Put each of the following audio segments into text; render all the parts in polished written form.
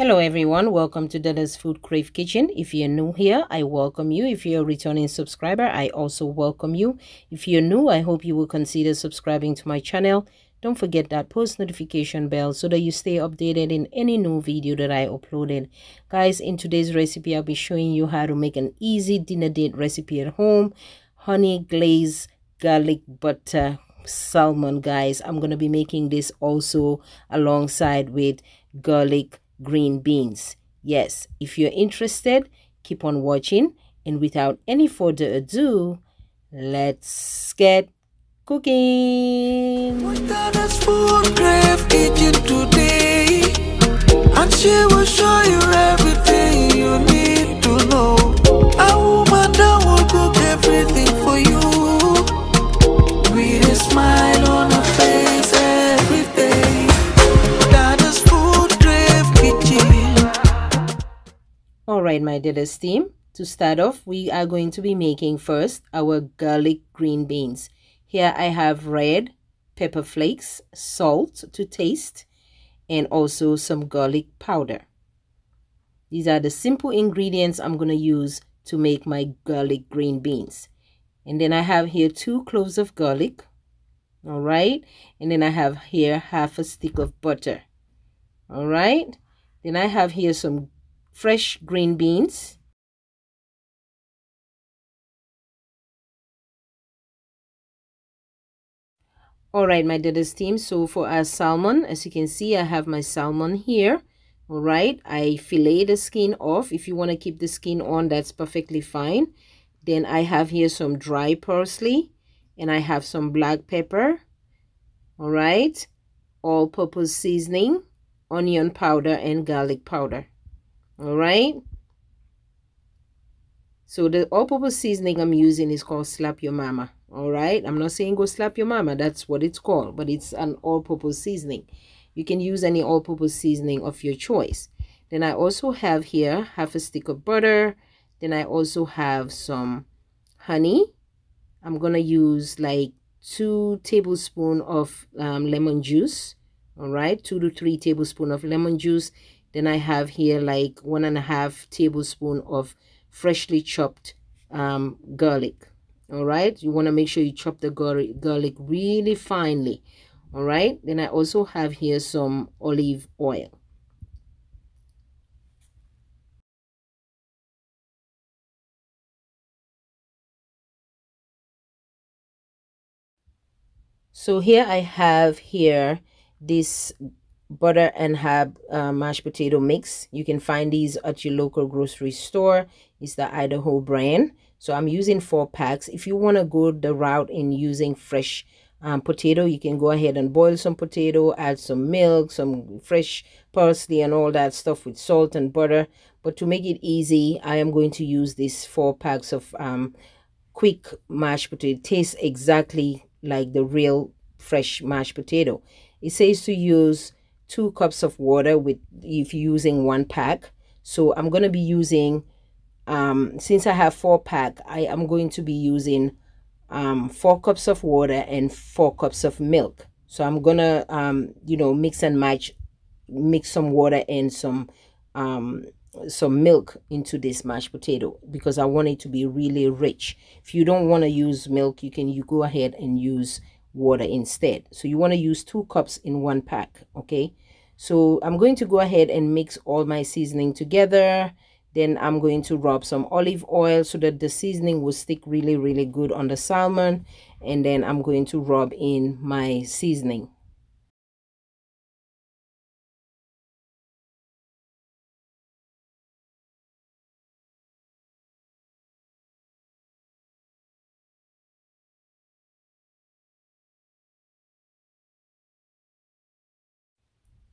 Hello everyone, welcome to Dada's FoodCrave Kitchen. If you're new here, I welcome you. If you're a returning subscriber, I also welcome you. If you're new, I hope you will consider subscribing to my channel. Don't forget that post notification bell so that you stay updated in any new video that I uploaded. Guys, in today's recipe, I'll be showing you how to make an easy dinner date recipe at home. Honey glazed garlic butter salmon, guys. I'm going to be making this also alongside with garlic green beans. Yes, if you're interested, keep on watching, and without any further ado, let's get cooking. Dada's FoodCrave Kitchen today, and she will show you everything you need to know. A woman that will cook everything for you with a smile on her face every day. Dada's FoodCrave Kitchen. All right, my Dada's team, to start off, we are going to be making first our garlic green beans. Here I have red pepper flakes, salt to taste, and also some garlic powder. These are the simple ingredients I'm going to use to make my garlic green beans. And then I have here 2 cloves of garlic. All right. And then I have here half a stick of butter. All right. Then I have here some fresh green beans. All right, my Dada's team, so for our salmon, as you can see, I have my salmon here. All right, I fillet the skin off. If you want to keep the skin on, that's perfectly fine. Then I have here some dry parsley, and I have some black pepper. All right, all-purpose seasoning, onion powder, and garlic powder. All right, so the all-purpose seasoning I'm using is called Slap Your Mama. All right, I'm not saying go slap your mama, that's what it's called, but it's an all-purpose seasoning. You can use any all-purpose seasoning of your choice. Then I also have here half a stick of butter. Then I also have some honey. I'm gonna use like 2 tablespoons of lemon juice. All right, 2 to 3 tablespoons of lemon juice. Then I have here like 1.5 tablespoons of freshly chopped garlic. All right, you want to make sure you chop the garlic really finely. All right, then I also have here some olive oil. So here I have here this butter and herb mashed potato mix. You can find these at your local grocery store. It's the Idaho brand. So I'm using 4 packs. If you want to go the route in using fresh potato, you can go ahead and boil some potato, add some milk, some fresh parsley and all that stuff with salt and butter. But to make it easy, I am going to use these 4 packs of quick mashed potato. It tastes exactly like the real fresh mashed potato. It says to use 2 cups of water with if you're using 1 pack. So I'm going to be using since I have 4 pack, I am going to be using 4 cups of water and 4 cups of milk. So I'm gonna you know, mix and match, mix some water and some milk into this mashed potato because I want it to be really rich. If you don't want to use milk, you go ahead and use water instead. So you want to use 2 cups in 1 pack. Okay, so I'm going to go ahead and mix all my seasoning together. Then I'm going to rub some olive oil so that the seasoning will stick really, really good on the salmon. And then I'm going to rub in my seasoning.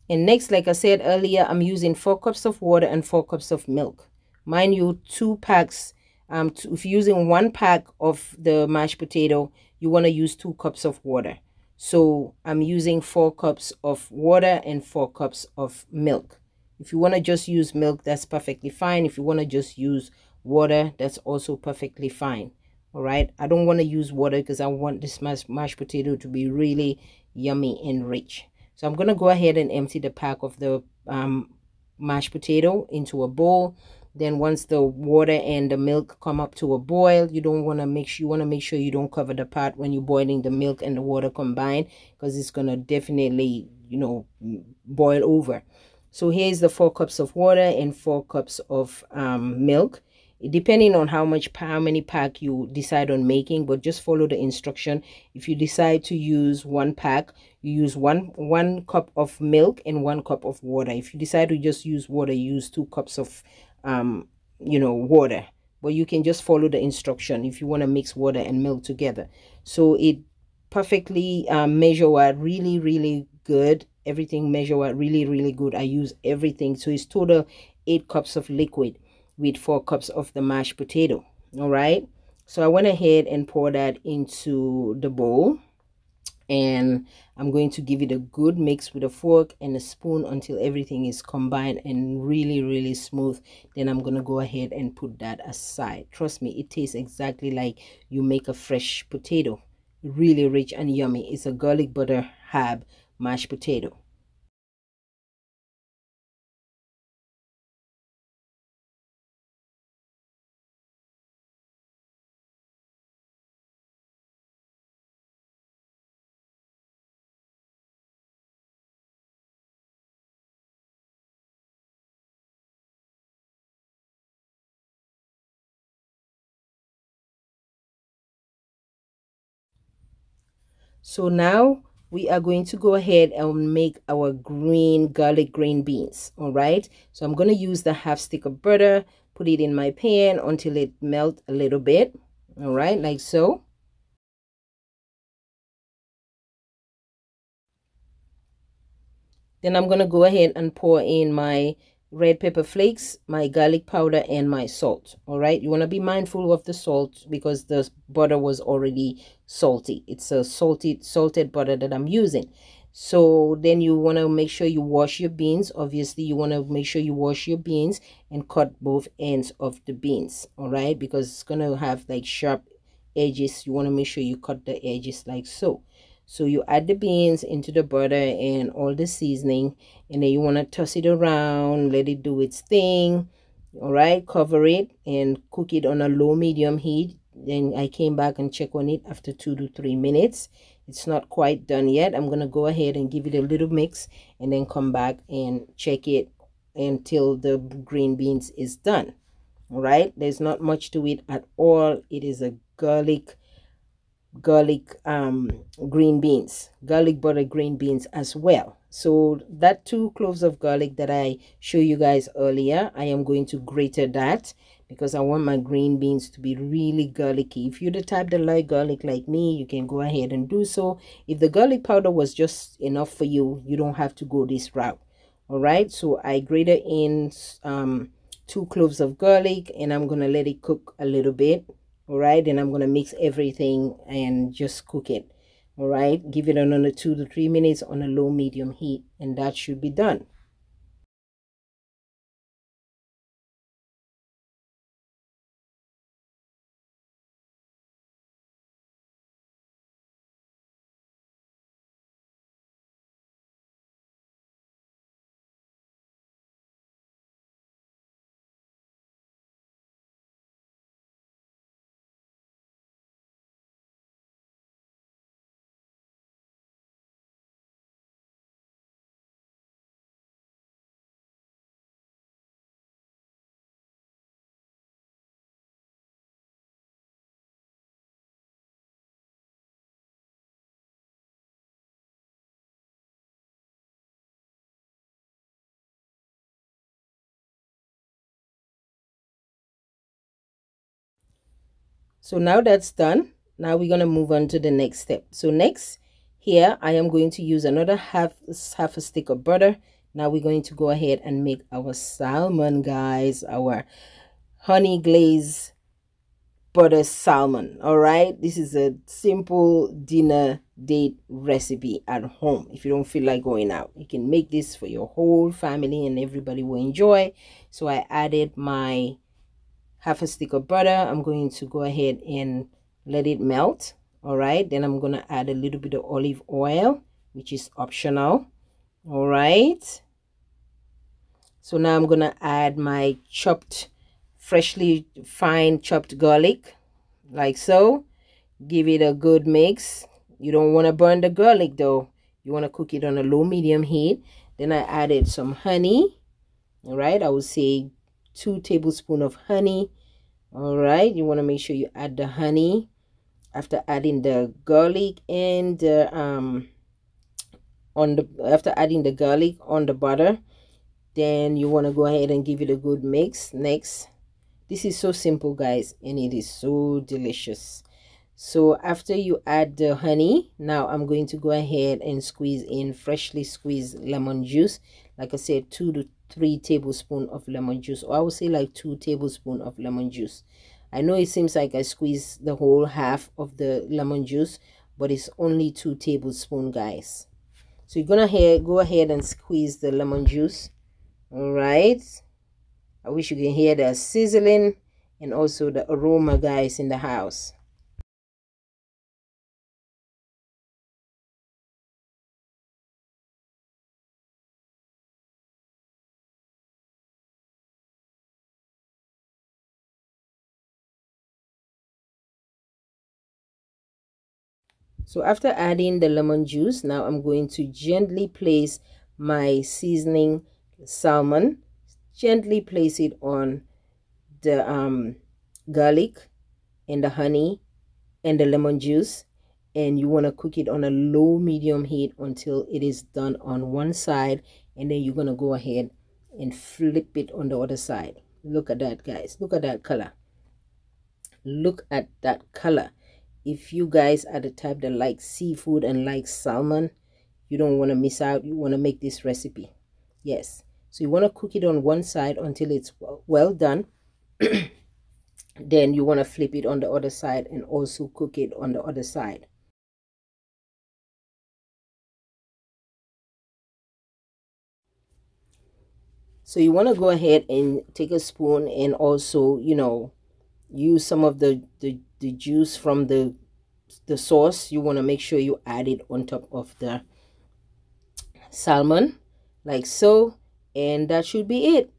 And next, like I said earlier, I'm using 4 cups of water and 4 cups of milk. Mind you, 2 packs. If you're using 1 pack of the mashed potato, you want to use 2 cups of water. So I'm using 4 cups of water and 4 cups of milk. If you want to just use milk, that's perfectly fine. If you want to just use water, that's also perfectly fine. All right, I don't want to use water because I want this mashed potato to be really yummy and rich. So I'm going to go ahead and empty the pack of the mashed potato into a bowl. Then once the water and the milk come up to a boil, you want to make sure you don't cover the pot when you're boiling the milk and the water combined, because it's going to definitely, boil over. So here's the 4 cups of water and 4 cups of milk, depending on how many pack you decide on making, but just follow the instruction. If you decide to use 1 pack, you use one cup of milk and 1 cup of water. If you decide to just use water, you use 2 cups of water. But you can just follow the instruction if you want to mix water and milk together. So it perfectly measure out really, really good. Everything measure out really, really good. I use everything. So it's total 8 cups of liquid with 4 cups of the mashed potato. All right, so I went ahead and poured that into the bowl, and I'm going to give it a good mix with a fork and a spoon until everything is combined and really, really smooth. Then I'm going to go ahead and put that aside. Trust me, it tastes exactly like you make a fresh potato. Really rich and yummy. It's a garlic butter herb mashed potato. So now we are going to go ahead and make our garlic green beans. All right, so I'm going to use the half stick of butter, put it in my pan until it melts a little bit. All right, like so. Then I'm going to go ahead and pour in my red pepper flakes, my garlic powder, and my salt. All right, you want to be mindful of the salt because the butter was already salty. It's a salted butter that I'm using. So then you want to make sure you wash your beans. Obviously, you want to make sure you wash your beans and cut both ends of the beans. All right, because it's going to have like sharp edges. You want to make sure you cut the edges like so. So you add the beans into the butter and all the seasoning, and then you want to toss it around, let it do its thing. All right, cover it and cook it on a low medium heat. Then I came back and check on it after 2 to 3 minutes. It's not quite done yet. I'm going to go ahead and give it a little mix and then come back and check it until the green beans is done. All right, there's not much to it at all. It is a garlic green beans, garlic butter green beans as well. So that 2 cloves of garlic that I show you guys earlier, I am going to grate that because I want my green beans to be really garlicky. If you're the type that like garlic like me, you can go ahead and do so. If the garlic powder was just enough for you, you don't have to go this route. All right, so I grated in 2 cloves of garlic, and I'm gonna let it cook a little bit. All right, then I'm going to mix everything and just cook it. All right, give it another 2 to 3 minutes on a low medium heat, and that should be done. So now that's done. Now we're going to move on to the next step. So next, here I am going to use another half a stick of butter. Now we're going to go ahead and make our salmon, guys, our honey glaze butter salmon. All right, this is a simple dinner date recipe at home. If you don't feel like going out, you can make this for your whole family and everybody will enjoy. So I added my half a stick of butter. I'm going to go ahead and let it melt. All right, then I'm going to add a little bit of olive oil, which is optional. All right, So now I'm gonna add my freshly fine chopped garlic, like so. Give it a good mix. You don't want to burn the garlic though. You want to cook it on a low medium heat. Then I added some honey. All right, I would say 2 tablespoons of honey. All right, you want to make sure you add the honey after adding the garlic and after adding the garlic on the butter. Then you want to go ahead and give it a good mix. Next, this is so simple, guys, and it is so delicious. So after you add the honey, now I'm going to go ahead and squeeze in freshly squeezed lemon juice. Like I said, 2 to 3 tablespoons of lemon juice, or I would say like 2 tablespoons of lemon juice. I know it seems like I squeezed the whole half of the lemon juice, but it's only 2 tablespoons, guys. So you're gonna go ahead and squeeze the lemon juice. All right, I wish you can hear the sizzling and also the aroma, guys, in the house. So after adding the lemon juice, now I'm going to gently place my seasoning salmon. Gently place it on the garlic and the honey and the lemon juice, and you want to cook it on a low medium heat until it is done on one side, and then you're going to go ahead and flip it on the other side. Look at that, guys. Look at that color. Look at that color. If you guys are the type that like seafood and like salmon, you don't want to miss out. You want to make this recipe. Yes, so you want to cook it on one side until it's well done. Then you want to flip it on the other side and also cook it on the other side. So you want to go ahead and take a spoon and also, you know, use some of the juice from the sauce. You want to make sure you add it on top of the salmon, like so, and that should be it.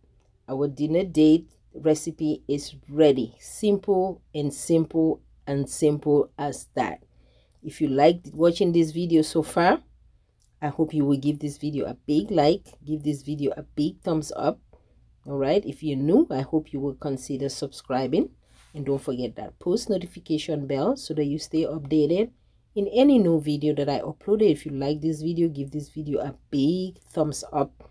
Our dinner date recipe is ready. Simple and simple and simple as that. If you liked watching this video so far, I hope you will give this video a big like, give this video a big thumbs up. All right, if you're new, I hope you will consider subscribing, and don't forget that post notification bell so that you stay updated in any new video that I uploaded. If you like this video, give this video a big thumbs up.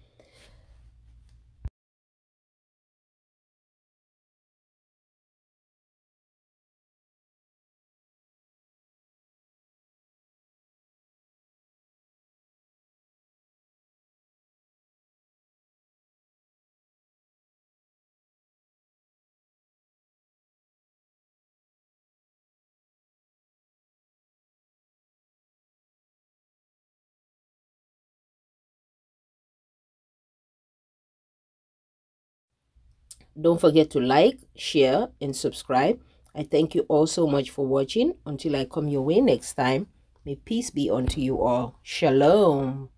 Don't forget to like, share, and subscribe. I thank you all so much for watching. Until I come your way next time, may peace be unto you all. Shalom.